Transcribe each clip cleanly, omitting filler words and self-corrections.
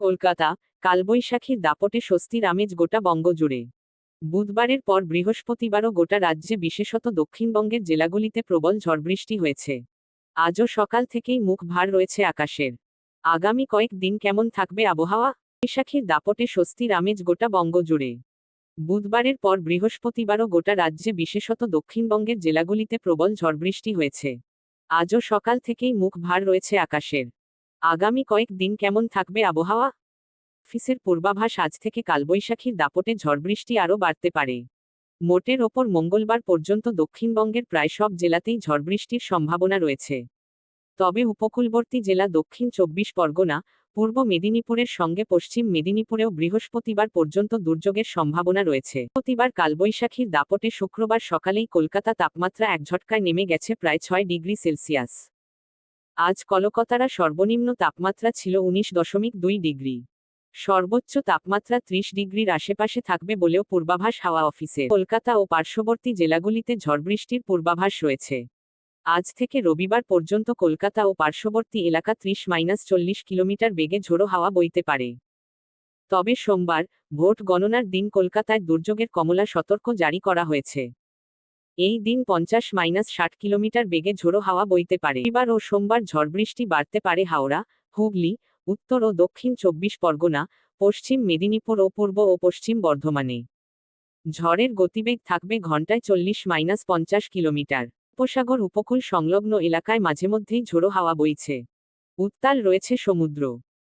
কলকাতা, কালবৈশাখীর দাপটে স্বস্তির আমেজ গোটা বঙ্গ জুড়ে। বুধবারের পর বৃহস্পতিবারও গোটা রাজ্যে বিশেষত দক্ষিণবঙ্গের জেলাগুলিতে প্রবল ঝড়বৃষ্টি হয়েছে। আজও সকাল থেকেই মুখ ভার রয়েছে আকাশের। আগামী কয়েক দিন কেমন থাকবে আবহাওয়া? বৈশাখীর দাপটে স্বস্তির আমেজ গোটা বঙ্গ জুড়ে। বুধবারের পর বৃহস্পতিবারও গোটা রাজ্যে বিশেষত দক্ষিণবঙ্গের জেলাগুলিতে প্রবল ঝড়বৃষ্টি হয়েছে। আজও সকাল থেকেই মুখ ভার রয়েছে আকাশের। আগামী কয়েক দিন কেমন থাকবে আবহাওয়া? অফিসের পূর্বাভাস আজ থেকে কালবৈশাখীর দাপটে ঝড়বৃষ্টি আরও বাড়তে পারে। মোটের ওপর মঙ্গলবার পর্যন্ত দক্ষিণবঙ্গের প্রায় সব জেলাতেই ঝড়বৃষ্টির সম্ভাবনা রয়েছে। তবে উপকূলবর্তী জেলা দক্ষিণ 24 পরগনা, পূর্ব মেদিনীপুরের সঙ্গে পশ্চিম মেদিনীপুরেও বৃহস্পতিবার পর্যন্ত দুর্যোগের সম্ভাবনা রয়েছে। বৃহস্পতিবার কালবৈশাখীর দাপটে শুক্রবার সকালেই কলকাতা তাপমাত্রা এক ঝটকায় নেমে গেছে প্রায় 6 ডিগ্রি সেলসিয়াস। আজ কলকাতার সর্বনিম্ন তাপমাত্রা ছিল 19.2 ডিগ্রি। সর্বোচ্চ তাপমাত্রা 30 ডিগ্রির আশেপাশে থাকবে বলেও পূর্বাভাস হাওয়া অফিসে। কলকাতা ও পার্শ্ববর্তী জেলাগুলিতে ঝড়বৃষ্টির পূর্বাভাস রয়েছে। আজ থেকে রবিবার পর্যন্ত কলকাতা ও পার্শ্ববর্তী এলাকা 30-40 কিলোমিটার বেগে ঝোড়ো হাওয়া বইতে পারে। তবে সোমবার, ভোট গণনার দিন কলকাতায় দুর্যোগের কমলা সতর্ক জারি করা হয়েছে। এই দিন 50-60 কিলোমিটার বেগে ঝোড়ো হাওয়া বইতে পারে। রবিবার ও সোমবার ঝড়বৃষ্টি বাড়তে পারে হাওড়া, হুগলি, উত্তর ও দক্ষিণ 24 পরগনা, পশ্চিম মেদিনীপুর ও পূর্ব ও পশ্চিম বর্ধমানে। ঝড়ের গতিবেগ থাকবে ঘন্টায় 40-50 কিলোমিটার। উপসাগর উপকূল সংলগ্ন এলাকায় মাঝেমধ্যেই ঝোড়ো হাওয়া বইছে। উত্তাল রয়েছে সমুদ্র।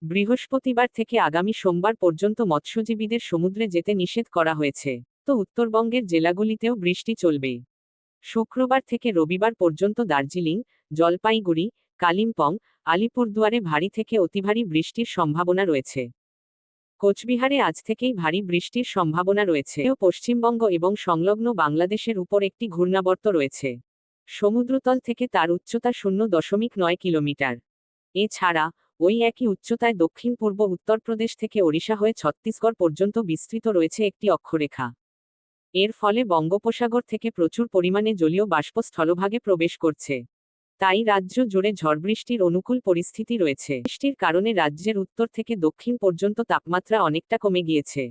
বৃহস্পতিবার থেকে আগামী সোমবার পর্যন্ত মৎস্যজীবীদের সমুদ্রে যেতে নিষেধ করা হয়েছে। তো উত্তরবঙ্গের জেলাগুলিতেও বৃষ্টি চলবে। শুক্রবার থেকে রবিবার পর্যন্ত দার্জিলিং, জলপাইগুড়ি, কালিম্পং, আলিপুরদুয়ারে ভারী থেকে অতিভারী বৃষ্টির সম্ভাবনা রয়েছে। কোচবিহারে আজ থেকেই ভারী বৃষ্টির সম্ভাবনা রয়েছে। পশ্চিমবঙ্গ এবং সংলগ্ন বাংলাদেশের উপর একটি ঘূর্ণাবর্ত রয়েছে। সমুদ্রতল থেকে তার উচ্চতা 0.9 কিলোমিটার। এছাড়া ওই একই উচ্চতায় দক্ষিণ পূর্ব উত্তরপ্রদেশ থেকে ওড়িশা হয়ে ছত্তিশগড় পর্যন্ত বিস্তৃত রয়েছে একটি অক্ষরেখা। এর ফলে বঙ্গোপসাগর থেকে প্রচুর পরিমাণে জলীয় বাষ্প স্থলভাগে প্রবেশ করছে। তাই রাজ্য জুড়ে ঝড়বৃষ্টির অনুকূল পরিস্থিতি রয়েছে। বৃষ্টির কারণে রাজ্যের উত্তর থেকে দক্ষিণ পর্যন্ত তাপমাত্রা অনেকটা কমে গিয়েছে।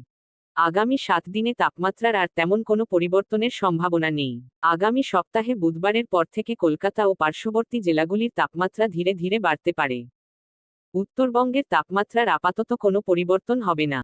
আগামী 7 দিনে তাপমাত্রার আর তেমন কোনো পরিবর্তনের সম্ভাবনা নেই। আগামী সপ্তাহে বুধবারের পর থেকে কলকাতা ও পার্শ্ববর্তী জেলাগুলির তাপমাত্রা ধীরে ধীরে বাড়তে পারে। উত্তরবঙ্গের তাপমাত্রার আপাতত কোনো পরিবর্তন হবে না।